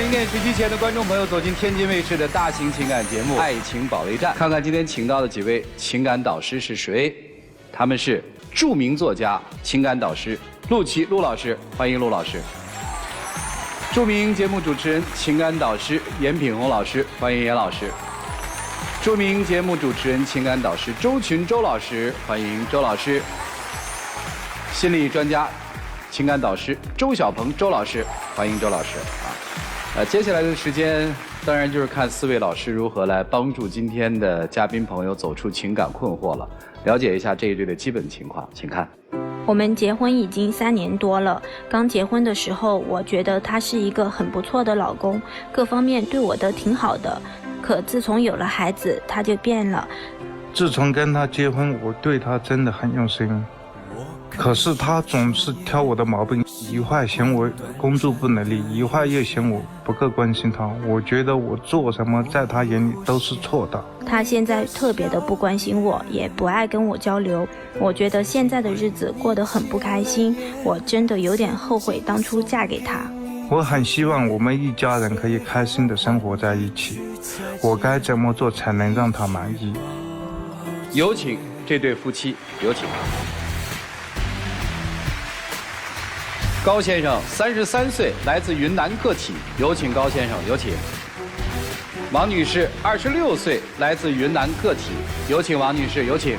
欢迎电视机前的观众朋友走进天津卫视的大型情感节目《爱情保卫战》，看看今天请到的几位情感导师是谁？他们是著名作家、情感导师陆琪陆老师，欢迎陆老师；著名节目主持人、情感导师严品宏老师，欢迎严老师；著名节目主持人、情感导师周群周老师，欢迎周老师；心理专家、情感导师周小鹏周老师，欢迎周老师啊。接下来的时间，当然就是看4位老师如何来帮助今天的嘉宾朋友走出情感困惑了。了解一下这一对的基本情况，请看。我们结婚已经3年多了。刚结婚的时候，我觉得他是一个很不错的老公，各方面对我都挺好的。可自从有了孩子，他就变了。自从跟他结婚，我对他真的很用心。可是他总是挑我的毛病，一会儿嫌我工作不能力，一会儿又嫌我不够关心他。我觉得我做什么在他眼里都是错的。他现在特别的不关心我，也不爱跟我交流。我觉得现在的日子过得很不开心，我真的有点后悔当初嫁给他。我很希望我们一家人可以开心的生活在一起，我该怎么做才能让他满意？有请这对夫妻，有请。高先生33岁，来自云南个体，有请高先生，有请。王女士26岁，来自云南个体，有请王女士，有请。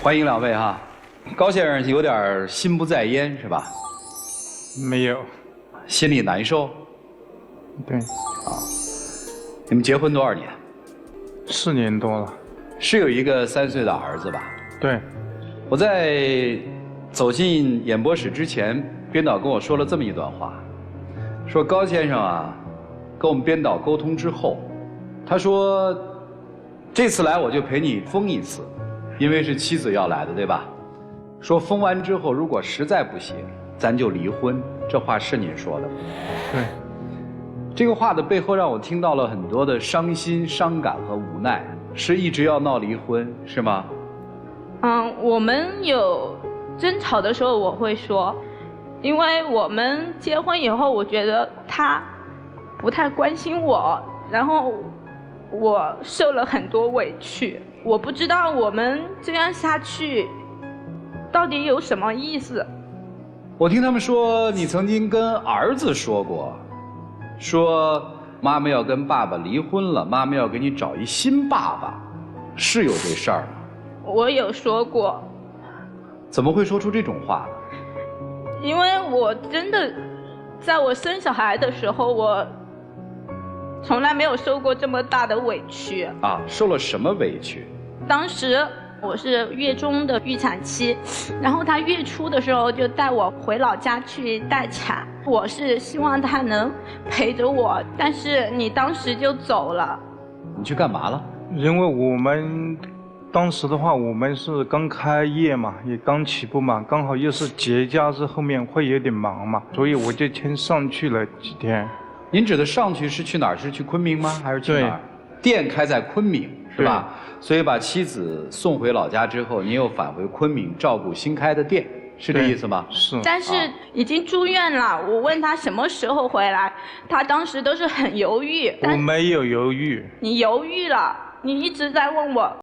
欢迎2位哈。高先生有点心不在焉是吧？没有，心里难受。对。你们结婚多少年？4年多了。是有一个3岁的儿子吧？对。我在走进演播室之前，编导跟我说了这么一段话，说高先生啊，跟我们编导沟通之后，他说这次来我就陪你疯一次，因为是妻子要来的，对吧？说疯完之后，如果实在不行，咱就离婚。这话是您说的？对。这个话的背后让我听到了很多的伤心、伤感和无奈，是一直要闹离婚，是吗？我们有争吵的时候我会说，因为我们结婚以后，我觉得他不太关心我，然后我受了很多委屈，我不知道我们这样下去到底有什么意思。我听他们说你曾经跟儿子说过，说妈妈要跟爸爸离婚了，妈妈要给你找一新爸爸，是有这事儿吗？我有说过。怎么会说出这种话呢？因为我真的在我生小孩的时候，我从来没有受过这么大的委屈啊。受了什么委屈？当时我是月中的预产期，然后他月初的时候就带我回老家去待产，我是希望他能陪着我，但是你当时就走了。你去干嘛了？因为我们当时的话，我们是刚开业嘛，也刚起步嘛，刚好又是节假日，后面会有点忙嘛，所以我就先上去了几天。您指的上去是去哪儿？是去昆明吗？还是去哪儿？店开在昆明是吧？所以把妻子送回老家之后，您又返回昆明照顾新开的店，是这意思吗？是。但是已经住院了，我问他什么时候回来，他当时都是很犹豫。我没有犹豫。你犹豫了，你一直在问我。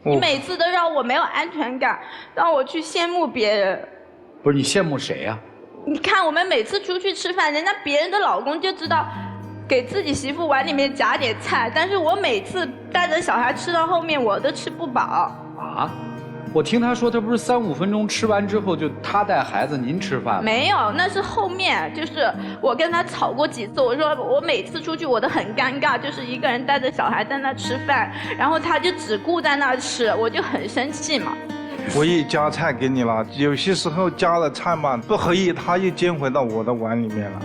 你每次都让我没有安全感，让我去羡慕别人。不是你羡慕谁呀？你看我们每次出去吃饭，人家别人的老公就知道给自己媳妇碗里面夹点菜，但是我每次带着小孩吃到后面，我都吃不饱。啊？我听他说，他不是3、5分钟吃完之后就他带孩子，您吃饭吗？没有，那是后面，就是我跟他吵过几次，我说我每次出去我都很尴尬，就是一个人带着小孩在那吃饭，然后他就只顾在那吃，我就很生气嘛。我也夹菜给你了，有些时候夹了菜嘛不合意，他又煎回到我的碗里面了。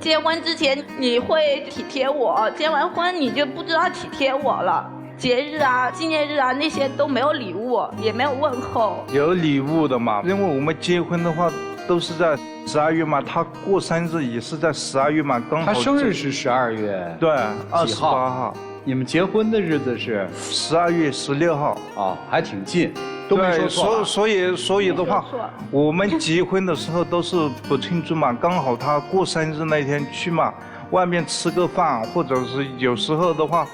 结婚之前你会体贴我，结完婚你就不知道体贴我了。节日啊、纪念日啊那些都没有礼物，也没有问候。有礼物的嘛，因为我们结婚的话都是在12月嘛，他过生日也是在12月嘛，刚好。他生日是12月。对，28号。你们结婚的日子是12月16号。哦，还挺近，都没说错。所以的话，我们结婚的时候都是不庆祝嘛，刚好他过生日那天去嘛，外面吃个饭，或者是有时候的话。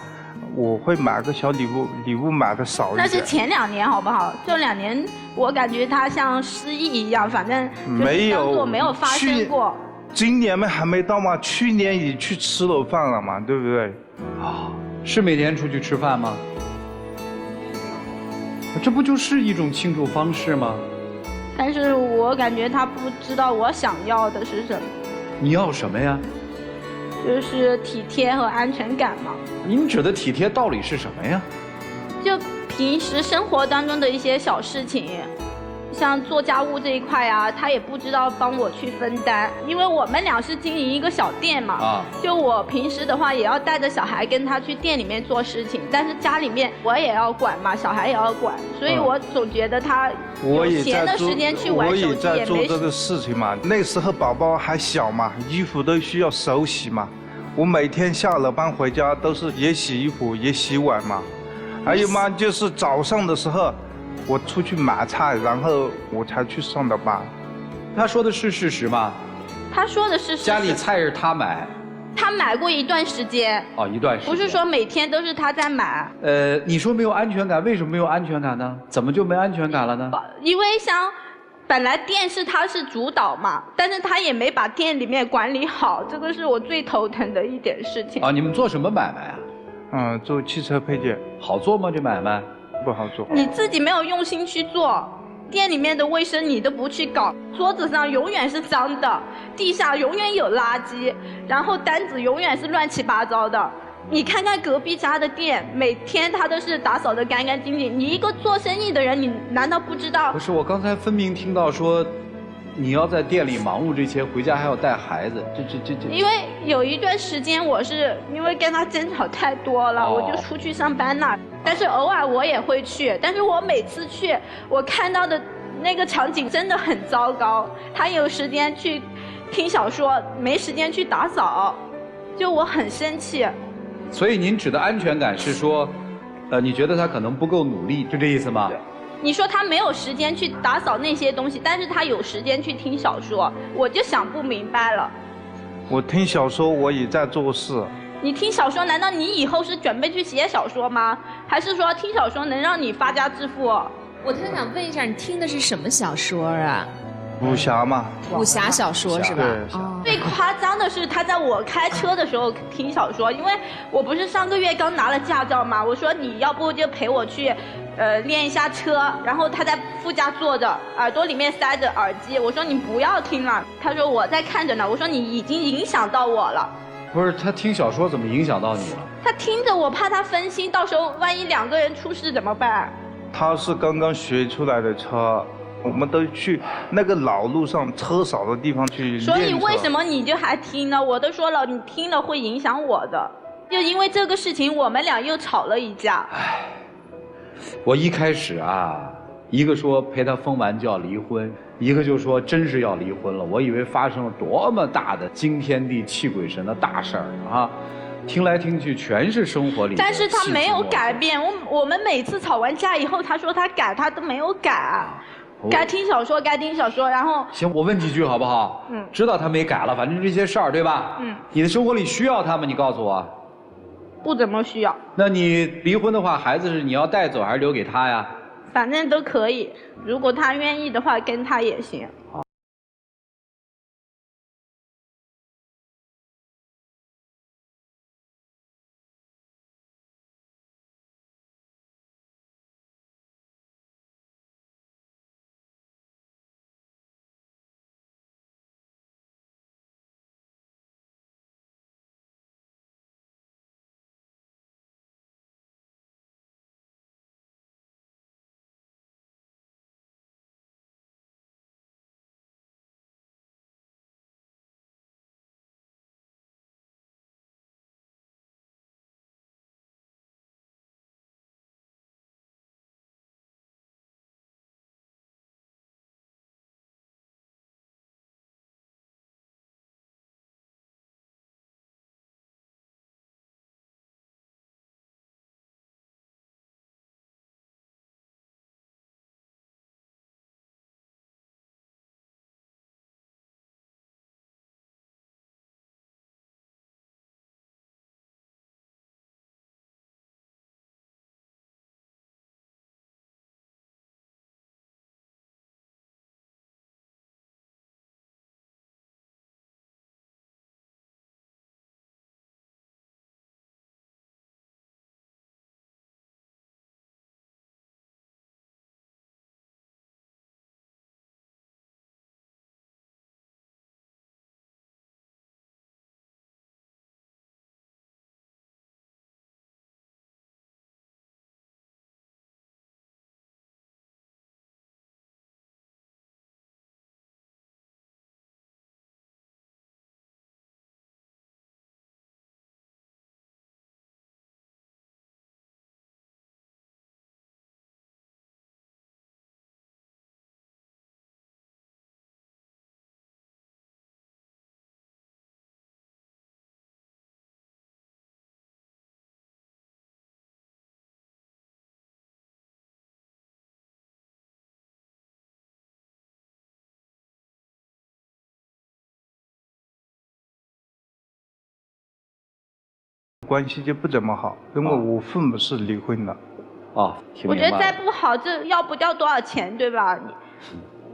我会买个小礼物买的少一点。那是前2年好不好？这2年我感觉他像失忆一样，反正没有发生过。今年还没到嘛，去年也去吃了饭了嘛，对不对？啊，是每天出去吃饭吗？这不就是一种庆祝方式吗？但是我感觉他不知道我想要的是什么。你要什么呀？就是体贴和安全感嘛。您指的体贴到底是什么呀？就平时生活当中的一些小事情，像做家务这一块啊，他也不知道帮我去分担，因为我们俩是经营一个小店嘛。啊。就我平时的话，也要带着小孩跟他去店里面做事情，但是家里面我也要管嘛，小孩也要管，所以我总觉得他有闲的时间去玩手机也没。我也在做这个事情嘛，那时候宝宝还小嘛，衣服都需要手洗嘛。我每天下了班回家都是也洗衣服也洗碗嘛，还有嘛就是早上的时候，我出去买菜，然后我才去上的班。他说的是事实吗？他说的是事实。家里菜是他买。他买过一段时间。哦，一段时间。不是说每天都是他在买。你说没有安全感，为什么没有安全感呢？怎么就没安全感了呢？因为像。本来店他是主导嘛，但是他也没把店里面管理好，这个是我最头疼的一点事情。啊，你们做什么买卖啊？做汽车配件。好做吗？这买卖？不好做。你自己没有用心去做，店里面的卫生你都不去搞，桌子上永远是脏的，地下永远有垃圾，然后单子永远是乱七八糟的。你看看隔壁家的店，每天他都是打扫得干干净净。你一个做生意的人，你难道不知道？不是，我刚才分明听到说，你要在店里忙碌这些，回家还要带孩子，这。因为有一段时间我是因为跟他争吵太多了，我就出去上班了。但是偶尔我也会去，但是我每次去，我看到的那个场景真的很糟糕。他有时间去听小说，没时间去打扫，就我很生气。所以您指的安全感是说，你觉得他可能不够努力，就这意思吗？对。你说他没有时间去打扫那些东西，但是他有时间去听小说，我就想不明白了。我听小说，我也在做事。你听小说，难道你以后是准备去写小说吗？还是说听小说能让你发家致富？我特想问一下，你听的是什么小说啊？武侠嘛，武侠小说是吧？最夸张的是他在我开车的时候听小说，因为我不是上个月刚拿了驾照嘛，我说你要不就陪我去，练一下车，然后他在副驾坐着，耳朵里面塞着耳机，我说你不要听了，他说我在看着呢，我说你已经影响到我了。不是，他听小说怎么影响到你了？他听着我怕他分心，到时候万一2个人出事怎么办？他是刚刚学出来的车。我们都去那个老路上车少的地方去练。所以为什么你就还听呢？我都说了，你听了会影响我的。就因为这个事情，我们俩又吵了一架。唉，我一开始啊，一个说陪他疯完就要离婚，一个就说真是要离婚了。我以为发生了多么大的惊天地泣鬼神的大事儿啊！听来听去全是生活里。但是他没有改变。我们每次吵完架以后，他说他改，他都没有改。该听小说，该听小说，然后行，我问几句好不好？知道他没改了，反正这些事儿，对吧？你的生活里需要他吗？你告诉我。不怎么需要。那你离婚的话，孩子是你要带走还是留给他呀？反正都可以，如果他愿意的话，跟他也行。关系就不怎么好，因为我父母是离婚的。哦，听我明白了。觉得再不好，这要不掉多少钱，对吧？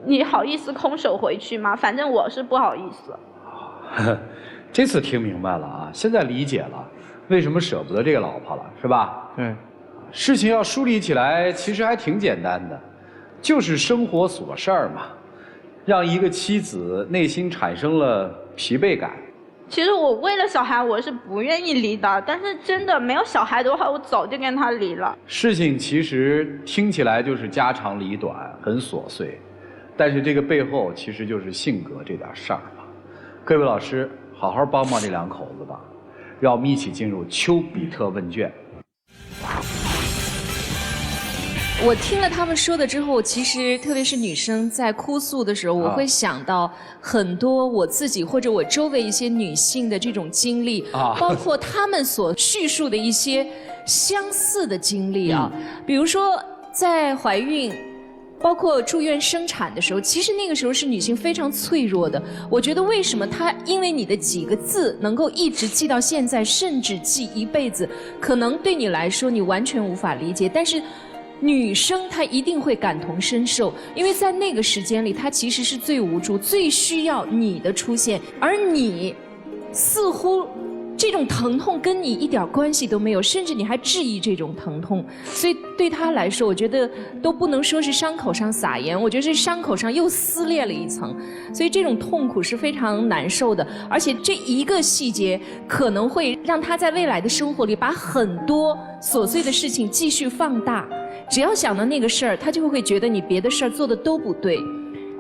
你好意思空手回去吗？反正我是不好意思。这次听明白了啊，现在理解了为什么舍不得这个老婆了，是吧？对，事情要梳理起来，其实还挺简单的，就是生活琐事儿嘛，让一个妻子内心产生了疲惫感。其实我为了小孩，我是不愿意离的，但是真的没有小孩的话，我早就跟他离了。事情其实听起来就是家长里短，很琐碎，但是这个背后其实就是性格这点事儿嘛。各位老师，好好帮帮这两口子吧，让我们一起进入丘比特问卷。我听了他们说的之后，其实特别是女生在哭诉的时候，我会想到很多我自己或者我周围一些女性的这种经历，包括她们所叙述的一些相似的经历啊，比如说在怀孕。包括住院生产的时候，其实那个时候是女性非常脆弱的。我觉得为什么她因为你的几个字能够一直记到现在，甚至记一辈子，可能对你来说你完全无法理解，但是女生她一定会感同身受，因为在那个时间里，她其实是最无助、最需要你的出现，而你似乎这种疼痛跟你一点关系都没有，甚至你还质疑这种疼痛，所以对她来说，我觉得都不能说是伤口上撒盐，我觉得是伤口上又撕裂了一层，所以这种痛苦是非常难受的，而且这一个细节可能会让她在未来的生活里把很多琐碎的事情继续放大，只要想到那个事儿，她就会觉得你别的事儿做的都不对。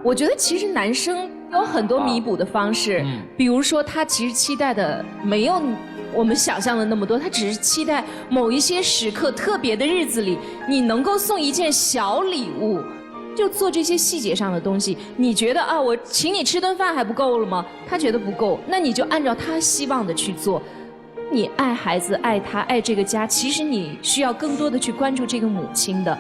我觉得其实男生有很多弥补的方式，比如说他其实期待的没有我们想象的那么多，他只是期待某一些时刻特别的日子里，你能够送一件小礼物，就做这些细节上的东西。你觉得啊，我请你吃顿饭还不够了吗？他觉得不够，那你就按照他希望的去做。你爱孩子，爱他，爱这个家，其实你需要更多的去关注这个母亲的。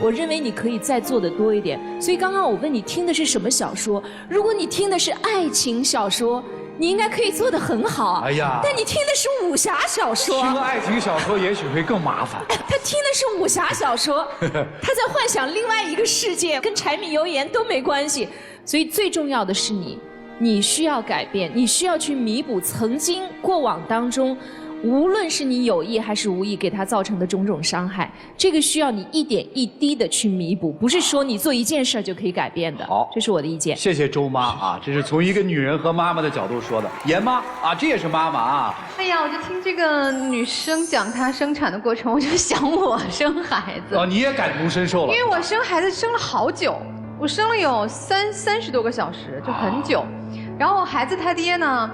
我认为你可以再做的多一点。所以刚刚我问你听的是什么小说，如果你听的是爱情小说，你应该可以做得很好。哎呀，但你听的是武侠小说，听爱情小说也许会更麻烦。他听的是武侠小说，他在幻想另外一个世界，跟柴米油盐都没关系。所以最重要的是你需要改变，你需要去弥补曾经过往当中，无论是你有意还是无意给他造成的种种伤害，这个需要你一点一滴的去弥补，不是说你做一件事就可以改变的。好，这是我的意见。谢谢周妈啊，这是从一个女人和妈妈的角度说的。严妈啊，这也是妈妈啊。哎呀，我就听这个女生讲她生产的过程，我就想我生孩子。哦，你也感同身受了。因为我生孩子生了好久，我生了有30多个小时，就很久。然后孩子他爹呢，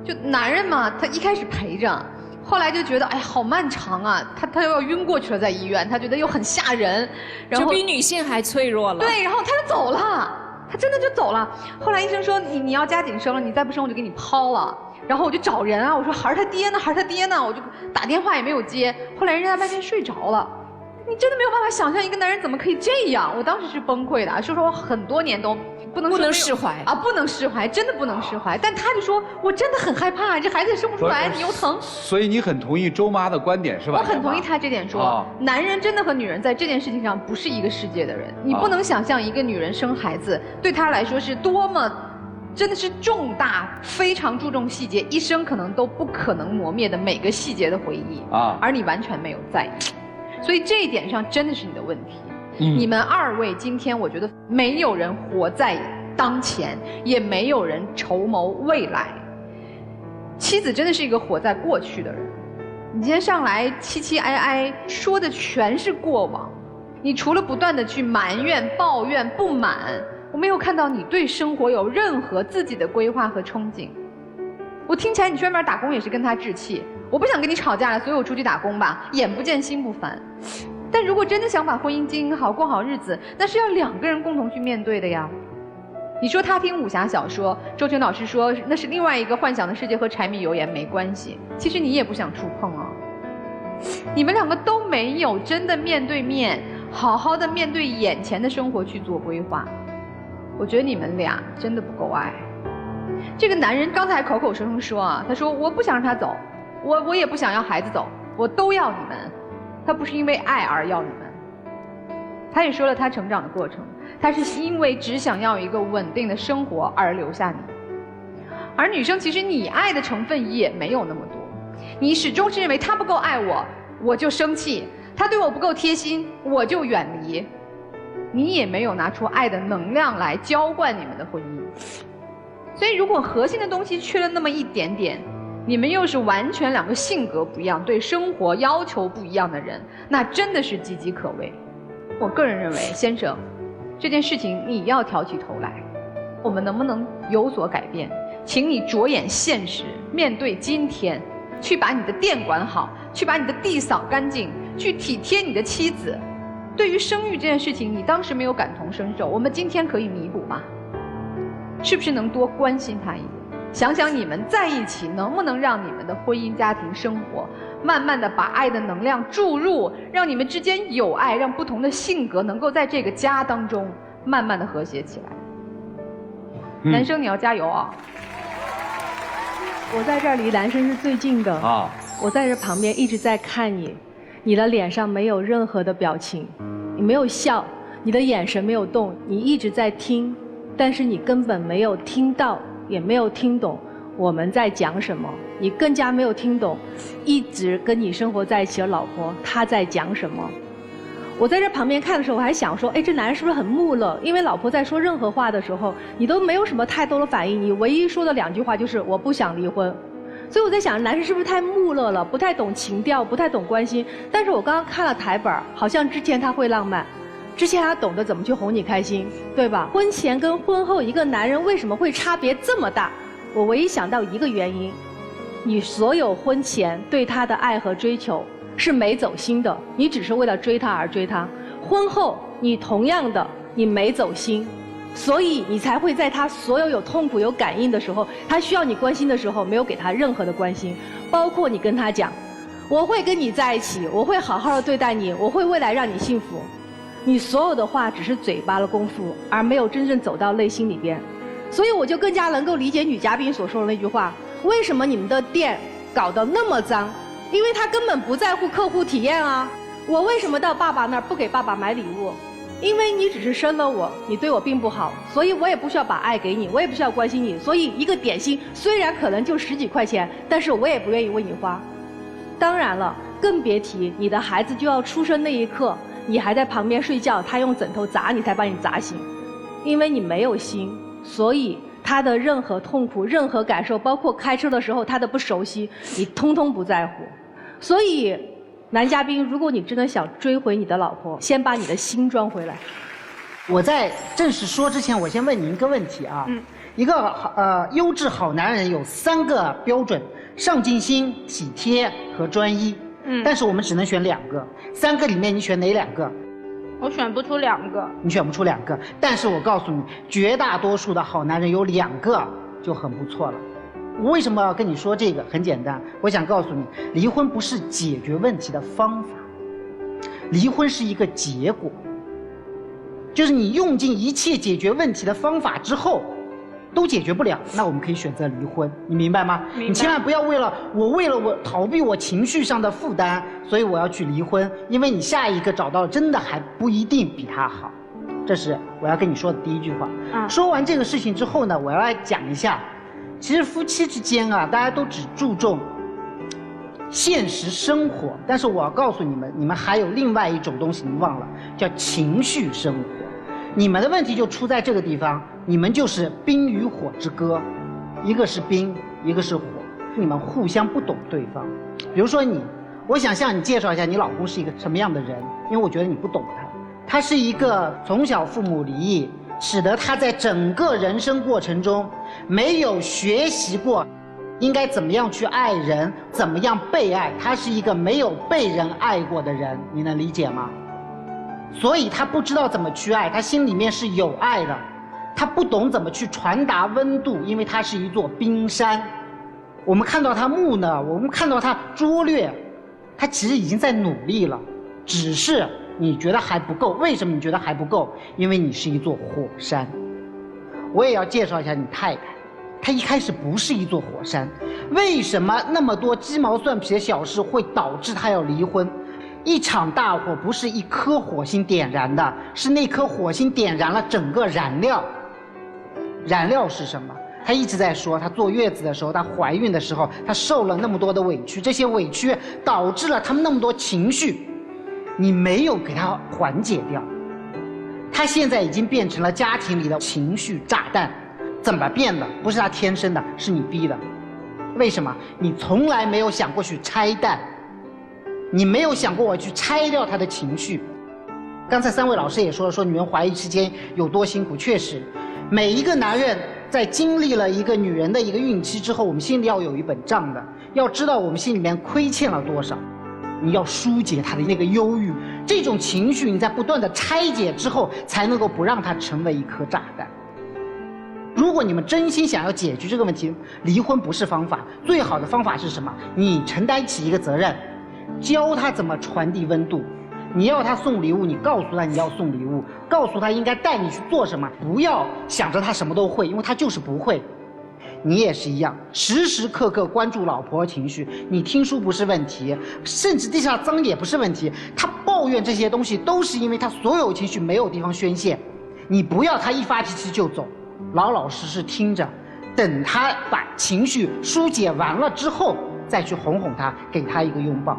就男人嘛，他一开始陪着。后来就觉得，哎呀，好漫长啊！他又要晕过去了，在医院，他觉得又很吓人，然后就比女性还脆弱了。对，然后他就走了，他真的就走了。后来医生说，你要加紧生了，你再不生我就给你抛了。然后我就找人啊，我说孩儿他爹呢，孩儿他爹呢，我就打电话也没有接。后来人家在外面睡着了。你真的没有办法想象一个男人怎么可以这样，我当时是崩溃的，说我很多年都不能释怀啊，不能释怀，真的不能释怀。但他就说，我真的很害怕，这孩子也生不出来，你又疼。所以你很同意周妈的观点是吧？我很同意他这点说，男人真的和女人在这件事情上不是一个世界的人。你不能想象一个女人生孩子对她来说是多么。真的是重大，非常注重细节，一生可能都不可能磨灭的每个细节的回忆啊，而你完全没有在意，所以这一点上真的是你的问题。你们2位今天，我觉得没有人活在当前，也没有人筹谋未来。妻子真的是一个活在过去的人，你今天上来凄凄哀哀，说的全是过往，你除了不断的去埋怨、抱怨、不满。我没有看到你对生活有任何自己的规划和憧憬。我听起来你去外面打工也是跟他置气，我不想跟你吵架了，所以我出去打工吧，眼不见心不烦。但如果真的想把婚姻经营好，过好日子，那是要2个人共同去面对的呀。你说他听武侠小说，周群老师说那是另外一个幻想的世界，和柴米油盐没关系。其实你也不想触碰啊。你们2个都没有真的面对面，好好的面对眼前的生活去做规划。我觉得你们俩真的不够爱。这个男人刚才口口声声说啊，他说我不想让他走，我也不想要孩子走，我都要你们。他不是因为爱而要你们。他也说了他成长的过程，他是因为只想要一个稳定的生活而留下你。而女生其实你爱的成分也没有那么多，你始终是认为他不够爱我，我就生气；他对我不够贴心，我就远离。你也没有拿出爱的能量来浇灌你们的婚姻。所以如果核心的东西缺了那么一点点，你们又是完全2个性格不一样，对生活要求不一样的人，那真的是岌岌可危。我个人认为，先生，这件事情你要挑起头来，我们能不能有所改变？请你着眼现实，面对今天，去把你的店管好，去把你的地扫干净，去体贴你的妻子。对于生育这件事情，你当时没有感同身受，我们今天可以弥补吗？是不是能多关心他一点？想想你们在一起，能不能让你们的婚姻家庭生活慢慢的把爱的能量注入，让你们之间有爱，让不同的性格能够在这个家当中慢慢的和谐起来。男生你要加油啊！我在这儿离男生是最近的啊，我在这旁边一直在看你，你的脸上没有任何的表情，你没有笑，你的眼神没有动，你一直在听，但是你根本没有听到，也没有听懂我们在讲什么，你更加没有听懂一直跟你生活在一起的老婆她在讲什么。我在这旁边看的时候，我还想说，哎，这男人是不是很木讷？因为老婆在说任何话的时候，你都没有什么太多的反应，你唯一说的2句话就是我不想离婚。所以我在想，男生是不是太木讷了，不太懂情调，不太懂关心？但是我刚刚看了台本，好像之前他会浪漫，之前他懂得怎么去哄你开心，对吧？婚前跟婚后一个男人为什么会差别这么大？我唯一想到一个原因，你所有婚前对他的爱和追求是没走心的，你只是为了追他而追他。婚后你同样的，你没走心，所以你才会在他所有痛苦有感应的时候，他需要你关心的时候，没有给他任何的关心。包括你跟他讲，我会跟你在一起，我会好好的对待你，我会未来让你幸福。你所有的话只是嘴巴的功夫，而没有真正走到内心里边。所以我就更加能够理解女嘉宾所说的那句话：为什么你们的店搞得那么脏？因为他根本不在乎客户体验啊。我为什么到爸爸那儿不给爸爸买礼物？因为你只是生了我，你对我并不好，所以我也不需要把爱给你，我也不需要关心你。所以一个点心虽然可能就10几块钱，但是我也不愿意为你花。当然了，更别提你的孩子就要出生那一刻，你还在旁边睡觉，他用枕头砸你才把你砸醒。因为你没有心，所以他的任何痛苦、任何感受，包括开车的时候他的不熟悉，你通通不在乎。所以，男嘉宾，如果你真的想追回你的老婆，先把你的心装回来。我在正式说之前，我先问你一个问题啊。一个优质好男人有3个标准：上进心、体贴和专一。但是我们只能选2个，3个里面你选哪2个？我选不出2个。你选不出2个，但是我告诉你，绝大多数的好男人有2个就很不错了。我为什么要跟你说这个？很简单，我想告诉你，离婚不是解决问题的方法，离婚是一个结果，就是你用尽一切解决问题的方法之后，都解决不了，那我们可以选择离婚，你明白吗？你千万不要为了我逃避我情绪上的负担，所以我要去离婚，因为你下一个找到真的还不一定比他好。这是我要跟你说的第一句话。说完这个事情之后呢，我要来讲一下，其实夫妻之间啊，大家都只注重现实生活，但是我要告诉你们，你们还有另外一种东西，你们忘了，叫情绪生活。你们的问题就出在这个地方，你们就是冰与火之歌，一个是冰，一个是火，你们互相不懂对方。比如说我想向你介绍一下你老公是一个什么样的人，因为我觉得你不懂他。他是一个从小父母离异，使得他在整个人生过程中没有学习过应该怎么样去爱人，怎么样被爱。他是一个没有被人爱过的人，你能理解吗？所以他不知道怎么去爱，他心里面是有爱的，他不懂怎么去传达温度，因为他是一座冰山。我们看到他木讷，我们看到他拙劣，他其实已经在努力了，只是你觉得还不够。为什么你觉得还不够？因为你是一座火山。我也要介绍一下你太太，她一开始不是一座火山。为什么那么多鸡毛蒜皮的小事会导致她要离婚？一场大火不是一颗火星点燃的，是那颗火星点燃了整个燃料。燃料是什么？她一直在说，她坐月子的时候，她怀孕的时候，她受了那么多的委屈，这些委屈导致了他们那么多情绪，你没有给她缓解掉。她现在已经变成了家庭里的情绪炸弹。怎么变的？不是她天生的，是你逼的。为什么？你从来没有想过去拆弹，你没有想过我去拆掉她的情绪。刚才3位老师也说了，说女人怀孕期间有多辛苦。确实，每一个男人在经历了一个女人的一个孕期之后，我们心里要有一本账的，要知道我们心里面亏欠了多少，你要疏解他的那个忧郁，这种情绪你在不断的拆解之后，才能够不让它成为一颗炸弹。如果你们真心想要解决这个问题，离婚不是方法，最好的方法是什么？你承担起一个责任，教他怎么传递温度。你要他送礼物，你告诉他你要送礼物，告诉他应该带你去做什么，不要想着他什么都会，因为他就是不会。你也是一样，时时刻刻关注老婆情绪。你听书不是问题，甚至地下脏也不是问题。他抱怨这些东西，都是因为他所有情绪没有地方宣泄。你不要他一发脾气就走，老老实实听着，等他把情绪疏解完了之后，再去哄哄他，给他一个拥抱。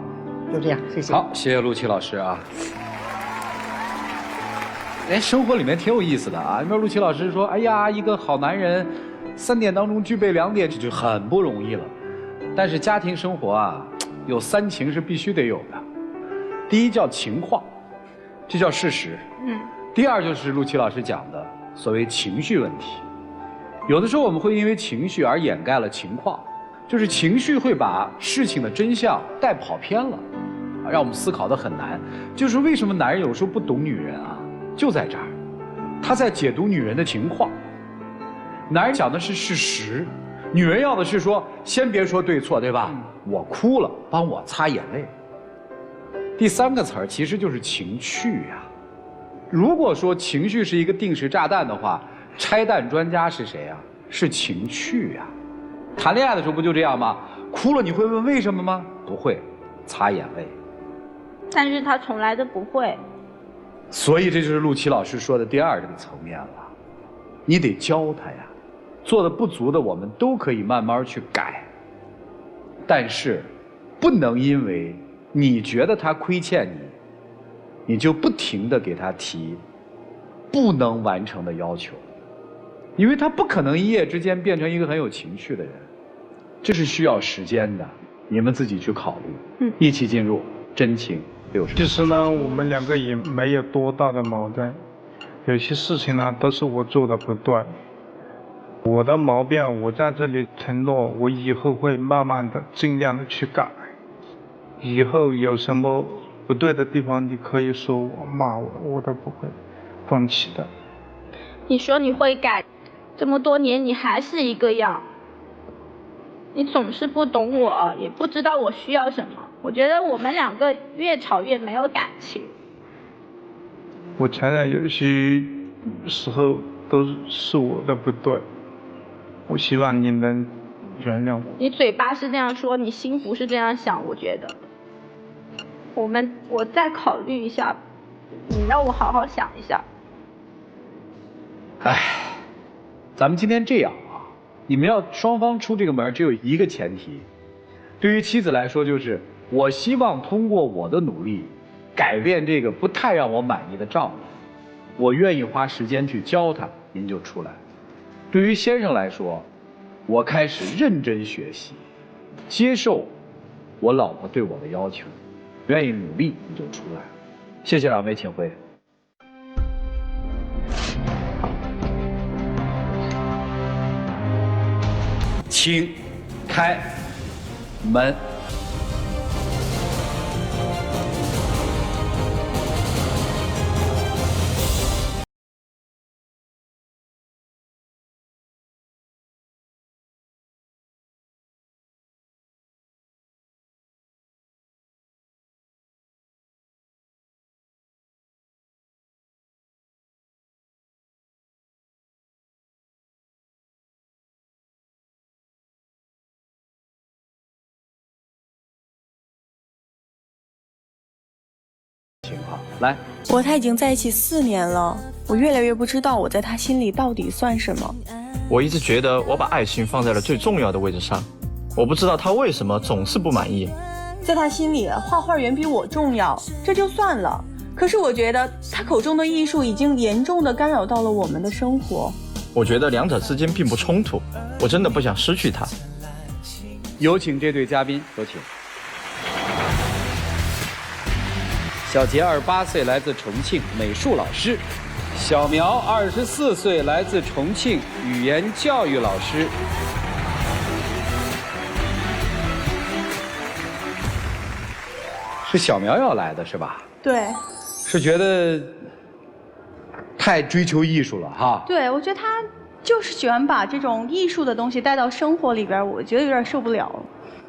就这样，谢谢。好，谢谢陆琪老师啊。生活里面挺有意思的啊。因为陆琪老师说，哎呀，一个好男人，3点当中具备2点，这就很不容易了。但是家庭生活啊，有3情是必须得有的。第一叫情况，这叫事实。第二就是陆琪老师讲的所谓情绪问题。有的时候我们会因为情绪而掩盖了情况，就是情绪会把事情的真相带跑偏了，让我们思考的很难。就是为什么男人有时候不懂女人啊，就在这儿，他在解读女人的情况。男人讲的是事实，女人要的是说，先别说对错，对吧？我哭了，帮我擦眼泪。第3个词儿其实就是情趣啊。如果说情绪是一个定时炸弹的话，拆弹专家是谁啊？是情趣呀。谈恋爱的时候不就这样吗？哭了你会问为什么吗？不会，擦眼泪。但是他从来都不会。所以这就是陆琪老师说的第二个层面了，你得教他呀。做的不足的我们都可以慢慢去改，但是不能因为你觉得他亏欠你，你就不停地给他提不能完成的要求，因为他不可能一夜之间变成一个很有情绪的人，这是需要时间的，你们自己去考虑。一起进入真情60。其实呢，我们两个也没有多大的矛盾，有些事情呢都是我做的不对，我的毛病我在这里承诺，我以后会慢慢的尽量的去改。以后有什么不对的地方，你可以说我骂我，我都不会放弃的。你说你会改，这么多年你还是一个样，你总是不懂我，也不知道我需要什么。我觉得我们两个越吵越没有感情。我承认有些时候都是我的不对，我希望你能原谅我。你嘴巴是这样说，你心不是这样想，我觉得。我再考虑一下，你让我好好想一下。哎，咱们今天这样啊，你们要双方出这个门，只有一个前提，对于妻子来说就是，我希望通过我的努力，改变这个不太让我满意的丈夫，我愿意花时间去教他，您就出来。对于先生来说，我开始认真学习，接受我老婆对我的要求，愿意努力，你就出来。谢谢两位，请回。请开门。来，我和他已经在一起4年了，我越来越不知道我在他心里到底算什么。我一直觉得我把爱情放在了最重要的位置上，我不知道他为什么总是不满意。在他心里，画画远比我重要，这就算了。可是我觉得他口中的艺术已经严重的干扰到了我们的生活。我觉得两者之间并不冲突，我真的不想失去他。有请这对嘉宾，有请。小杰28岁，来自重庆，美术老师；小苗24岁，来自重庆，语言教育老师。是小苗要来的是吧？对。是觉得太追求艺术了哈？对，我觉得他就是喜欢把这种艺术的东西带到生活里边，我觉得有点受不了。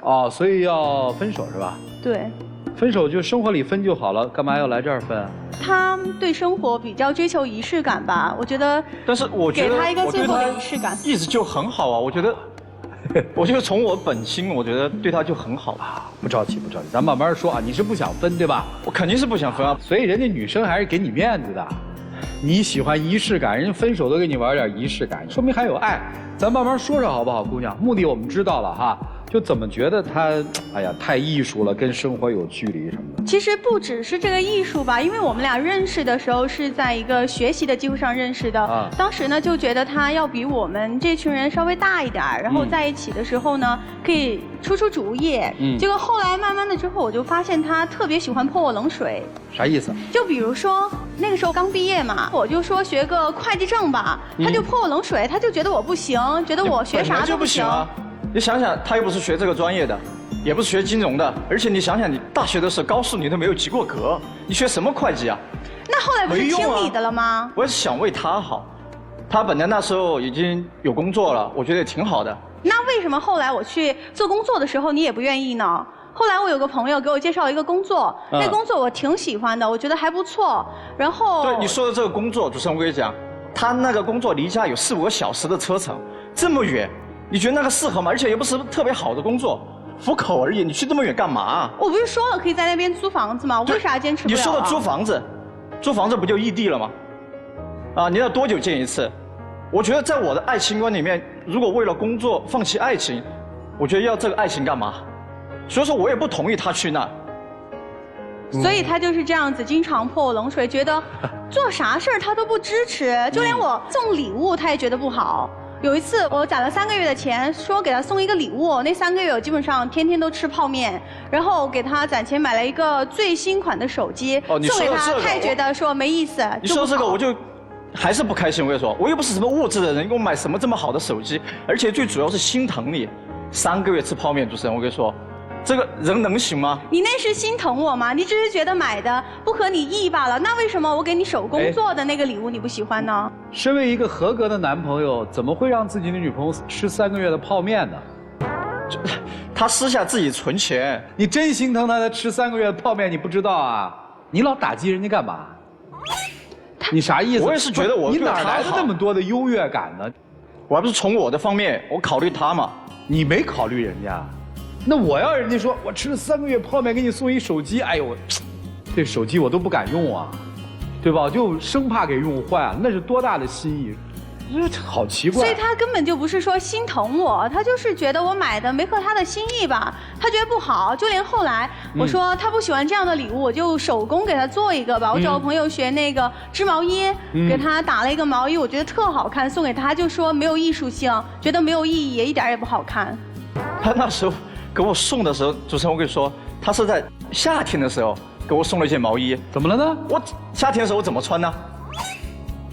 哦，所以要分手是吧？对。分手就生活里分就好了，干嘛要来这儿分啊？他对生活比较追求仪式感吧，我觉得。但是我觉得给他一个最后的仪式感，一直就很好啊。我觉得从我本心，我觉得对他就很好啊。不着急，不着急，咱慢慢说啊。你是不想分对吧？我肯定是不想分啊。所以人家女生还是给你面子的。你喜欢仪式感，人家分手都给你玩点仪式感，说明还有爱。咱慢慢说说好不好，姑娘？目的我们知道了哈。就怎么觉得他，哎呀，太艺术了，跟生活有距离什么的。其实不只是这个艺术吧，因为我们俩认识的时候是在一个学习的基础上认识的。当时呢就觉得他要比我们这群人稍微大一点，然后在一起的时候呢可以出主意。结果后来慢慢的之后，我就发现他特别喜欢泼我冷水。啥意思？就比如说那个时候刚毕业嘛，我就说学个会计证吧，他就泼我冷水，他就觉得我不行，觉得我学啥都不行。你想想，他又不是学这个专业的，也不是学金融的，而且你想想，你大学的时候高数你都没有及过格，你学什么会计啊？那后来不是听你的了吗？我也是想为他好，他本来那时候已经有工作了，我觉得也挺好的。那为什么后来我去做工作的时候你也不愿意呢？后来我有个朋友给我介绍一个工作，那工作我挺喜欢的，我觉得还不错。然后对你说的这个工作，主持人我跟你讲，他那个工作离家有4、5个小时的车程，这么远，你觉得那个适合吗？而且又不是特别好的工作，糊口而已，你去这么远干嘛？我不是说了可以在那边租房子吗？为啥坚持不了？你说的租房子不就异地了吗？啊，你要多久见一次？我觉得在我的爱情观里面，如果为了工作放弃爱情，我觉得要这个爱情干嘛？所以说我也不同意他去那。所以他就是这样子，经常泼我冷水，觉得做啥事儿他都不支持，就连我送礼物他也觉得不好。有一次我攒了3个月的钱，说给他送一个礼物，那3个月我基本上天天都吃泡面，然后给他攒钱买了一个最新款的手机，送给他，他也觉得说没意思。你说这个我就还是不开心，我跟你说，我又不是什么物质的人，给我买什么这么好的手机，而且最主要是心疼你，3个月吃泡面，主持人，我跟你说。这个人能行吗？你那是心疼我吗？你只是觉得买的不合你意罢了。那为什么我给你手工做的那个礼物你不喜欢呢？身为一个合格的男朋友，怎么会让自己的女朋友吃3个月的泡面呢？他私下自己存钱，你真心疼他吃3个月的泡面，你不知道啊？你老打击人家干嘛？你啥意思？我也是觉得你哪来的那么多的优越感呢？我还不是从我的方面，我考虑他嘛。你没考虑人家。那我要人家说我吃了3个月泡面，给你送一手机，哎呦，这手机我都不敢用啊，对吧？就生怕给用坏啊，那是多大的心意，这好奇怪。所以他根本就不是说心疼我，他就是觉得我买的没合他的心意吧，他觉得不好。就连后来我说他不喜欢这样的礼物，我就手工给他做一个吧。我找我朋友学那个织毛衣，给他打了一个毛衣，我觉得特好看，送给他，就说没有艺术性，觉得没有意义，也一点也不好看。他那时候给我送的时候，主持人我跟你说，他是在夏天的时候给我送了一件毛衣。怎么了呢？我夏天的时候我怎么穿呢？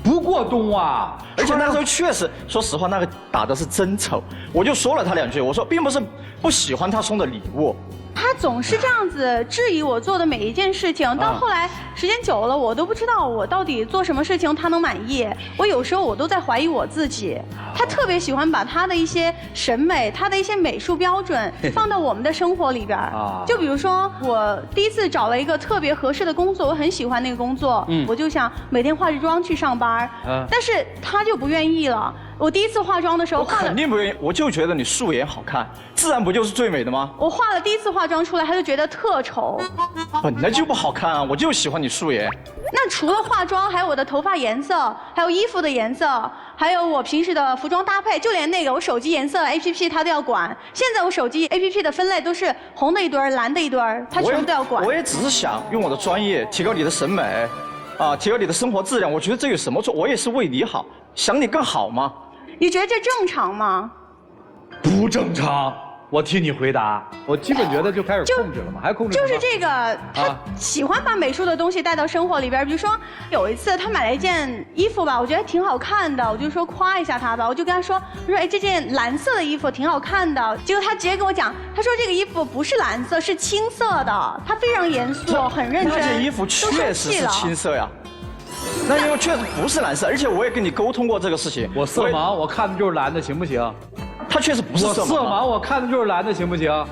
不过冬啊！而且那时候确实，说实话，那个打的是真丑。我就说了他2句，我说并不是不喜欢他送的礼物。他总是这样子质疑我做的每一件事情，到后来时间久了，我都不知道我到底做什么事情他能满意。我有时候我都在怀疑我自己。他特别喜欢把他的一些审美，他的一些美术标准放到我们的生活里边。就比如说，我第一次找了一个特别合适的工作，我很喜欢那个工作，我就想每天化着妆去上班，但是他就不愿意了。我第一次化妆的时候，我肯定不愿意，我就觉得你素颜好看，自然不就是最美的吗？我化了第一次化妆出来，他就觉得特丑。本来就不好看啊，我就喜欢你素颜。那除了化妆，还有我的头发颜色，还有衣服的颜色，还有我平时的服装搭配，就连那个我手机颜色 APP 他都要管。现在我手机 APP 的分类都是红的一堆儿，蓝的一堆儿，他全部都要管。我也只是想用我的专业提高你的审美，提高你的生活质量。我觉得这有什么错？我也是为你好，想你更好嘛。你觉得这正常吗？不正常。我替你回答，我基本觉得就开始控制了嘛，还控制就是这个，他喜欢把美术的东西带到生活里边。比如说有一次他买了一件衣服吧，我觉得挺好看的，我就说夸一下他吧，我就跟他说，我说哎，这件蓝色的衣服挺好看的。结果他直接跟我讲，他说这个衣服不是蓝色，是青色的。他非常严肃，很认真。那件衣服确实是青色呀。那因为确实不是蓝色，而且我也跟你沟通过这个事情。我色盲，我看的就是蓝的，行不行？他确实不是色盲。我色盲，我看的就是蓝的，行不行？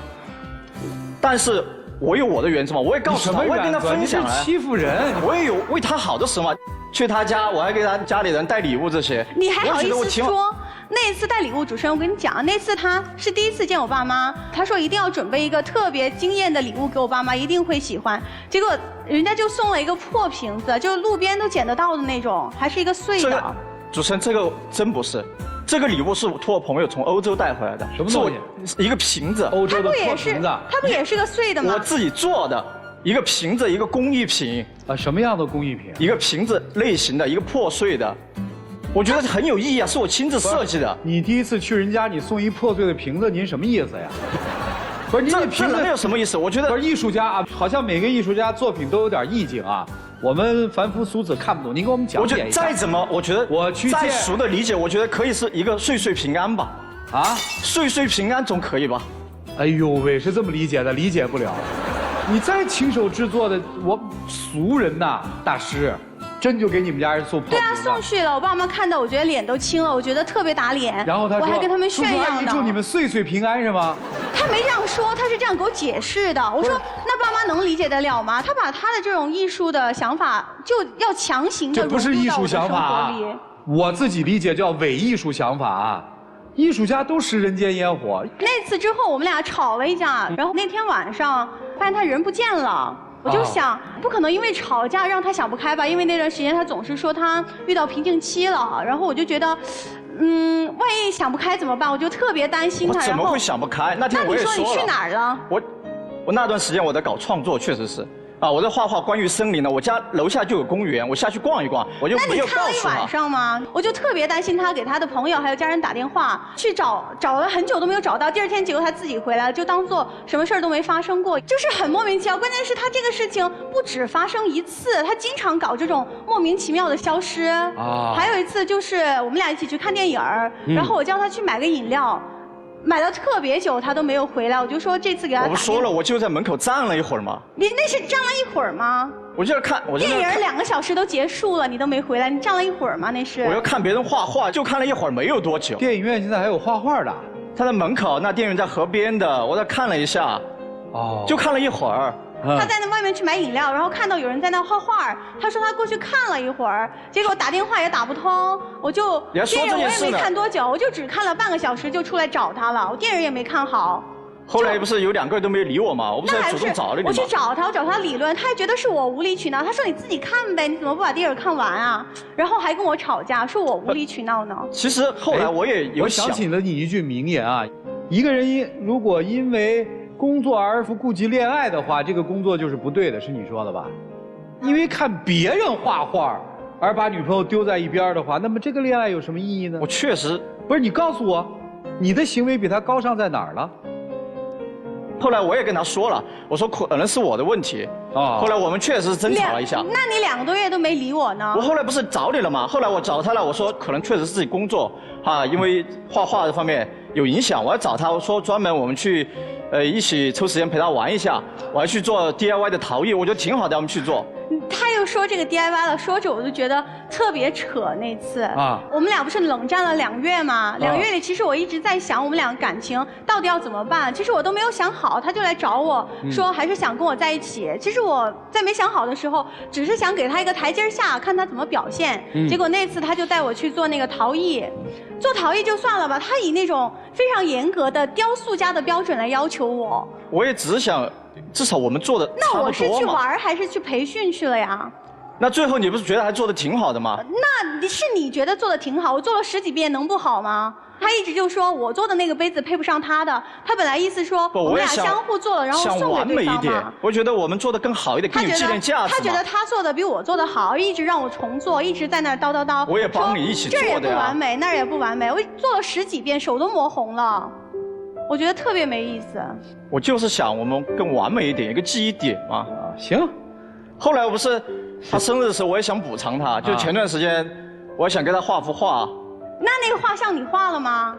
但是我有我的原则嘛，我也告诉他，我也跟他分享。你是欺负人，我也有为他好的时候嘛。去他家，我还给他家里人带礼物这些。你还好意思说？那次带礼物，主持人，我跟你讲，那次他是第一次见我爸妈，他说一定要准备一个特别惊艳的礼物给我爸妈，一定会喜欢。结果人家就送了一个破瓶子，就路边都捡得到的那种，还是一个碎的。主持人，这个真不是，这个礼物是我托我朋友从欧洲带回来的。什么东西？一个瓶子。欧洲的破瓶子。它不也是个碎的吗？我自己做的。一个瓶子，一个工艺品什么样的工艺品？一个瓶子类型的，一个破碎的，我觉得很有意义啊，是我亲自设计的。你第一次去人家，你送一破碎的瓶子，您什么意思呀？不是，您这瓶子没有什么意思，我觉得。不是艺术家啊，好像每个艺术家作品都有点意境啊，我们凡夫俗子看不懂，您给我们讲解一下。我觉得再怎么，我觉得我去再熟的理解，我觉得可以是一个岁岁平安吧。岁岁平安总可以吧？哎呦喂，是这么理解的，理解不了。你再亲手制作的，我俗人呐，大师，真就给你们家人送破瓶子。对啊，送去了，我爸妈看到，我觉得脸都青了，我觉得特别打脸。然后他说，我还跟他们炫耀呢。祝你们岁岁平安是吗？他没这样说，他是这样给我解释的。我说，那爸妈能理解得了吗？他把他的这种艺术的想法就要强行的融入到我的生活里。我自己理解叫伪艺术想法啊。艺术家都食人间烟火。那次之后我们俩吵了一架，然后那天晚上发现他人不见了。我就想，不可能因为吵架让他想不开吧？因为那段时间他总是说他遇到瓶颈期了，然后我就觉得，万一想不开怎么办？我就特别担心他。我怎么会想不开？那天我也说了。那你说你去哪儿了？我那段时间我在搞创作，确实是。我在画画关于森林的，我家楼下就有公园，我下去逛一逛，我就没有告诉他。那你看了一晚上吗？我就特别担心他给他的朋友还有家人打电话去找了很久都没有找到，第二天结果他自己回来了，就当做什么事儿都没发生过，就是很莫名其妙。关键是他这个事情不止发生一次，他经常搞这种莫名其妙的消失。还有一次就是我们俩一起去看电影然后我叫他去买个饮料。买了特别久，他都没有回来，我就说这次给他打电话。我不说了，我就在门口站了一会儿嘛。你那是站了一会儿吗？我就在看，电影2个小时都结束了，你都没回来，你站了一会儿吗？那是。我要看别人画画，就看了一会儿，没有多久。电影院现在还有画画的？他在门口，那电影院在河边的，我在看了一下，就看了一会儿。他在那外面去买饮料，然后看到有人在那画画，他说他过去看了一会儿，结果打电话也打不通，我就电影我也没看多久，我就只看了半个小时就出来找他了，我电影也没看好。后来不是有2个人都没理我吗？我不是主动找了你吗？我去找他，我找他理论，他还觉得是我无理取闹，他说你自己看呗，你怎么不把电影看完啊？然后还跟我吵架，说我无理取闹呢。其实后来我也有想起了你一句名言啊，一个人如果因为工作而不顾及恋爱的话，这个工作就是不对的，是你说的吧？因为看别人画画而把女朋友丢在一边的话，那么这个恋爱有什么意义呢？我确实不是，你告诉我，你的行为比他高尚在哪儿了？后来我也跟他说了，我说可能是我的问题。后来我们确实争吵了一下。那你2个多月都没理我呢？我后来不是找你了吗？后来我找他了，我说可能确实是自己工作因为画画这方面有影响，我要找他，我说专门我们去。一起抽时间陪他玩一下，我还去做 DIY 的陶艺，我觉得挺好的，我们去做。他又说这个 DIY 了，说着我就觉得特别扯。那次我们俩不是冷战了2月吗？2月里其实我一直在想我们俩感情到底要怎么办，其实我都没有想好，他就来找我说还是想跟我在一起。其实我在没想好的时候，只是想给他一个台阶下，看他怎么表现。结果那次他就带我去做那个陶艺。做陶艺就算了吧，他以那种非常严格的雕塑家的标准来要求我。我也只是想，至少我们做的差不多嘛。那我是去玩还是去培训去了呀？那最后你不是觉得还做的挺好的吗？那是你觉得做的挺好，我做了10几遍能不好吗？他一直就说我做的那个杯子配不上他的，他本来意思说我们俩相互做了，然后送给对方嘛。我觉得我们做的更好一点，更有纪念价值。他觉得他做的比我做的好，一直让我重做，一直在那儿叨叨叨。我也帮你一起做的呀。这儿也不完美，那儿也不完美，我做了10几遍，手都磨红了，我觉得特别没意思。我就是想我们更完美一点，一个记忆点嘛。行。后来我不是他生日的时候，我也想补偿他，就前段时间我也想给他画幅画。那个画像你画了吗？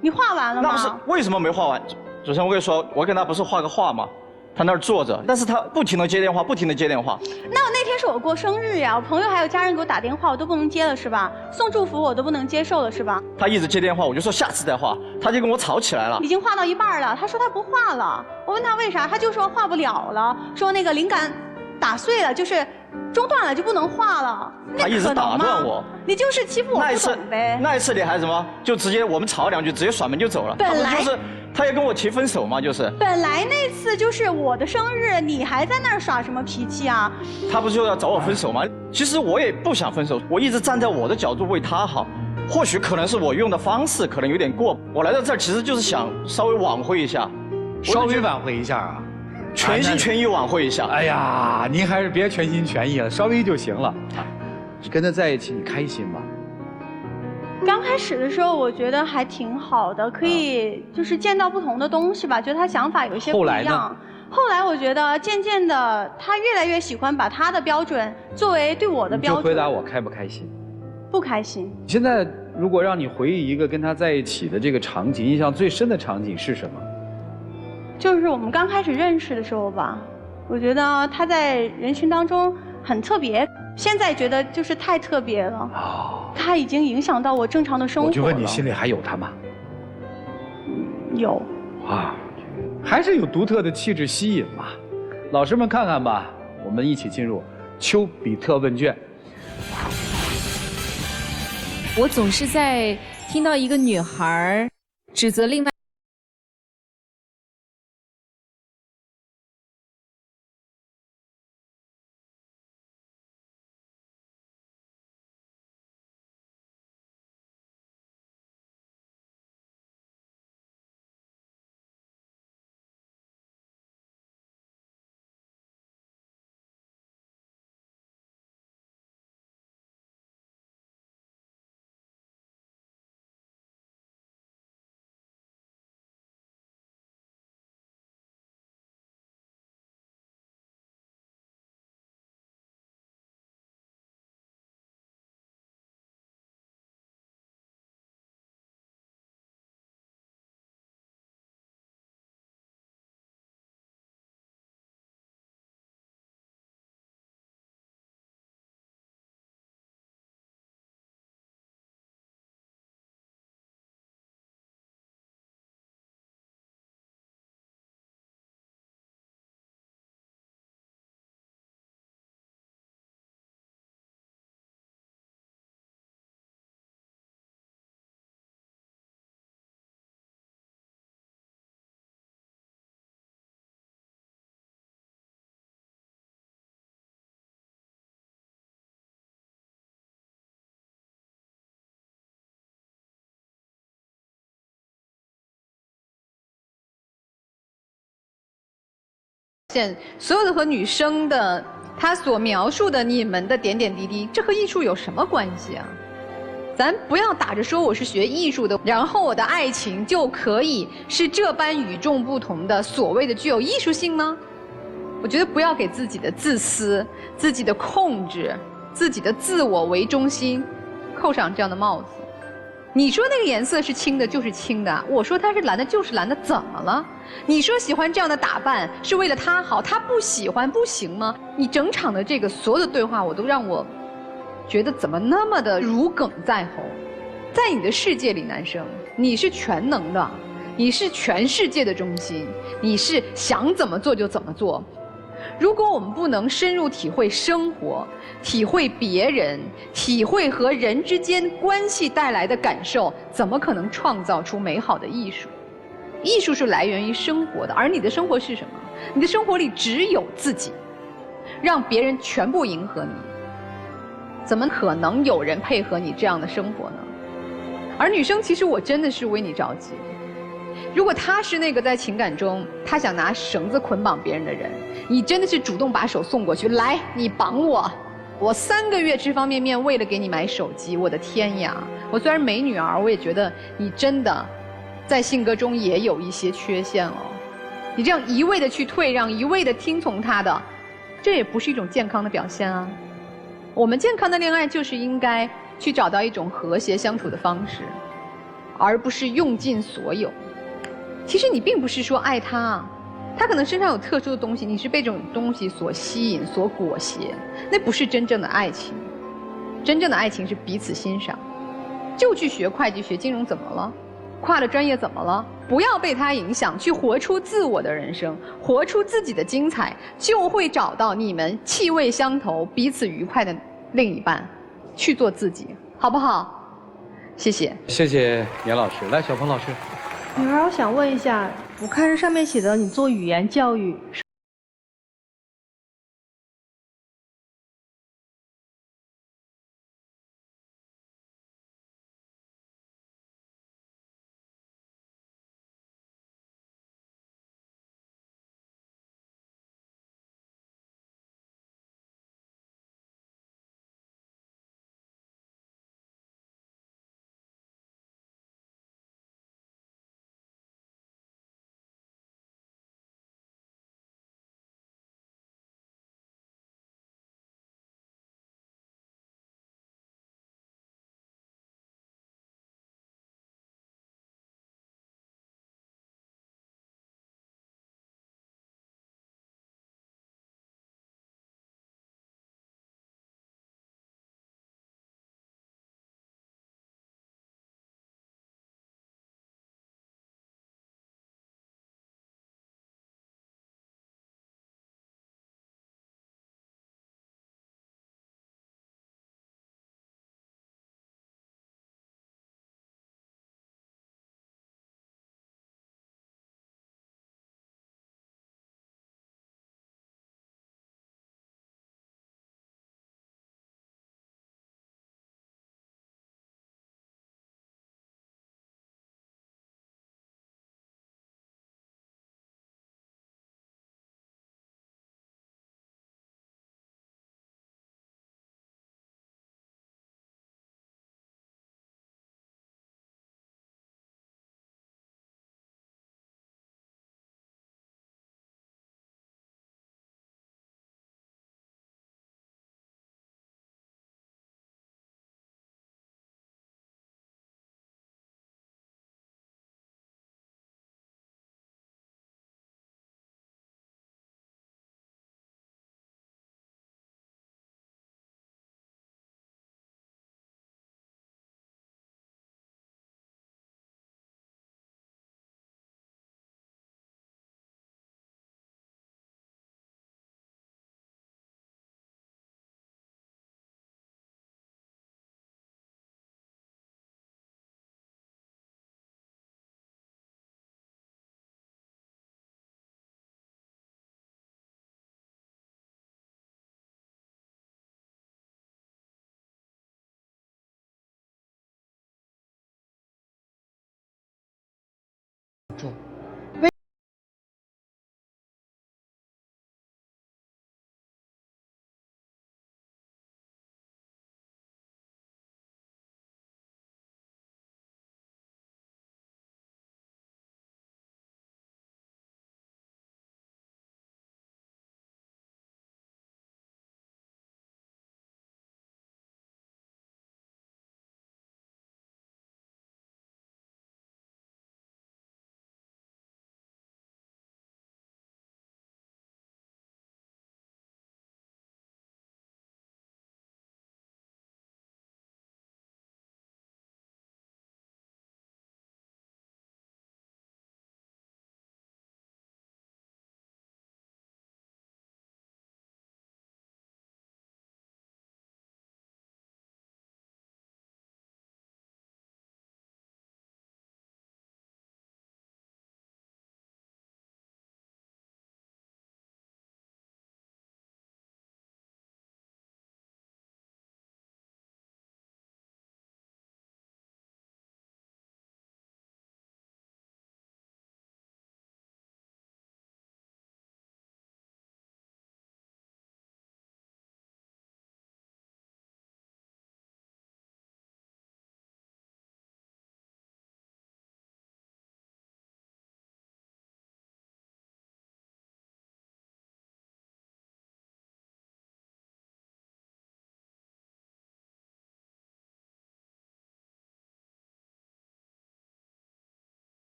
你画完了吗？那不是为什么没画完？首先我跟你说，我跟他不是画个画吗？他那儿坐着，但是他不停的接电话，不停的接电话。那天是我过生日呀，我朋友还有家人给我打电话，我都不能接了是吧？送祝福我都不能接受了是吧？他一直接电话，我就说下次再画，他就跟我吵起来了。已经画到一半了，他说他不画了，我问他为啥，他就说画不了了，说那个灵感打碎了，就是中断了就不能画了。他一直打断我，你就是欺负我不懂呗。那一次你还什么？就直接我们吵2句，直接甩门就走了。本来就是他也跟我提分手嘛，就是。本来那次就是我的生日，你还在那儿耍什么脾气啊？他不是就要找我分手吗？其实我也不想分手，我一直站在我的角度为他好。或许可能是我用的方式可能有点过，我来到这儿其实就是想稍微挽回一下。稍微挽回一下啊？全心全意挽回一下。哎呀，您还是别全心全意了，稍微就行了。跟他在一起，你开心吗？刚开始的时候，我觉得还挺好的，可以就是见到不同的东西吧，觉得他想法有一些不一样。后来我觉得渐渐的，他越来越喜欢把他的标准作为对我的标准。你就回答我开不开心？不开心。现在如果让你回忆一个跟他在一起的这个场景，印象最深的场景是什么？就是我们刚开始认识的时候吧，我觉得他在人群当中很特别，现在觉得就是太特别了。他已经影响到我正常的生活了。我就问你，心里还有他吗？有。还是有独特的气质吸引嘛。老师们看看吧，我们一起进入丘比特问卷。我总是在听到一个女孩指责另外。所有的和女生的她所描述的你们的点点滴滴，这和艺术有什么关系啊？咱不要打着说我是学艺术的，然后我的爱情就可以是这般与众不同的所谓的具有艺术性吗？我觉得不要给自己的自私、自己的控制、自己的自我为中心扣上这样的帽子。你说那个颜色是青的，就是青的；我说它是蓝的，就是蓝的，怎么了？你说喜欢这样的打扮是为了他好，他不喜欢不行吗？你整场的这个所有的对话，我都让我觉得怎么那么的如鲠在喉。在你的世界里，男生，你是全能的，你是全世界的中心，你是想怎么做就怎么做。如果我们不能深入体会生活，体会别人，体会和人之间关系带来的感受，怎么可能创造出美好的艺术？艺术是来源于生活的，而你的生活是什么？你的生活里只有自己，让别人全部迎合你，怎么可能有人配合你这样的生活呢？而女生，其实我真的是为你着急。如果他是那个在情感中他想拿绳子捆绑别人的人，你真的是主动把手送过去，来，你绑我。我3个月吃方便面，为了给你买手机，我的天呀！我虽然没女儿，我也觉得你真的在性格中也有一些缺陷哦。你这样一味的去退让，一味的听从他的，这也不是一种健康的表现啊。我们健康的恋爱就是应该去找到一种和谐相处的方式，而不是用尽所有。其实你并不是说爱他，他可能身上有特殊的东西，你是被这种东西所吸引、所裹挟，那不是真正的爱情。真正的爱情是彼此欣赏。就去学会计、学金融怎么了？跨了专业怎么了？不要被他影响，去活出自我的人生，活出自己的精彩，就会找到你们气味相投、彼此愉快的另一半。去做自己，好不好？谢谢。谢谢严老师。来，小鹏老师。女儿，我想问一下，我看这上面写的你做语言教育。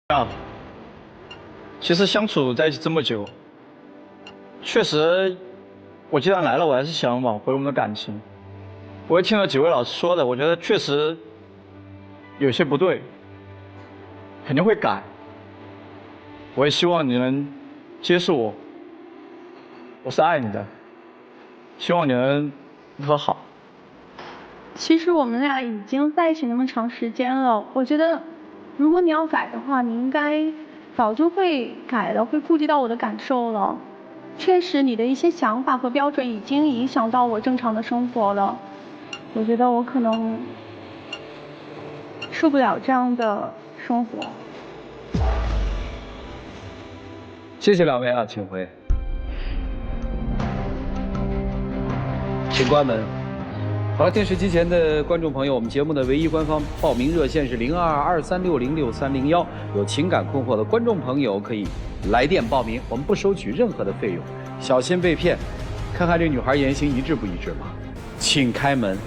啊，其实相处在一起这么久，确实，我既然来了，我还是想挽回我们的感情。我也听了几位老师说的，我觉得确实有些不对，肯定会改。我也希望你能接受我，我是爱你的，希望你能和好。其实我们俩已经在一起那么长时间了，我觉得如果你要改的话，你应该早就会改了，会顾及到我的感受了。确实，你的一些想法和标准已经影响到我正常的生活了。我觉得我可能受不了这样的生活。谢谢两位啊，请回，请关门。好了，电视机前的观众朋友，我们节目的唯一官方报名热线是0223606301，有情感困惑的观众朋友可以来电报名，我们不收取任何的费用，小心被骗。看看这女孩言行一致不一致吗？请开门。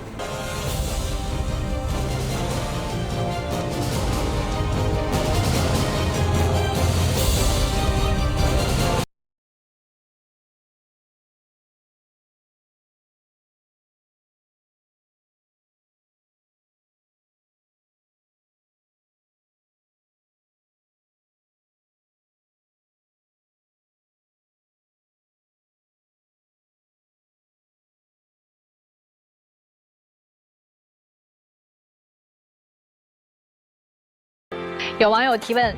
有网友提问：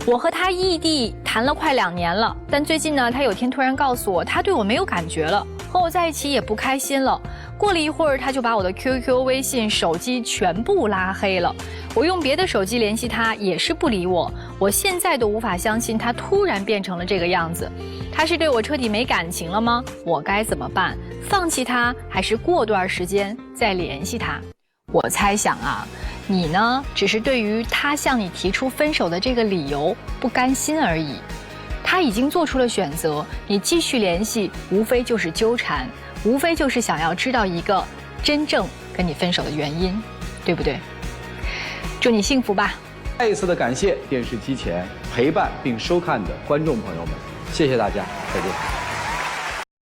我和他异地谈了快2年了，但最近呢，他有天突然告诉我，他对我没有感觉了，和我在一起也不开心了。过了一会儿，他就把我的 QQ、微信、手机全部拉黑了。我用别的手机联系他，也是不理我。我现在都无法相信他突然变成了这个样子。他是对我彻底没感情了吗？我该怎么办？放弃他，还是过段时间再联系他？我猜想啊，你呢，只是对于他向你提出分手的这个理由不甘心而已。他已经做出了选择，你继续联系，无非就是纠缠，无非就是想要知道一个真正跟你分手的原因，对不对？祝你幸福吧。再一次的感谢电视机前陪伴并收看的观众朋友们，谢谢大家，再见。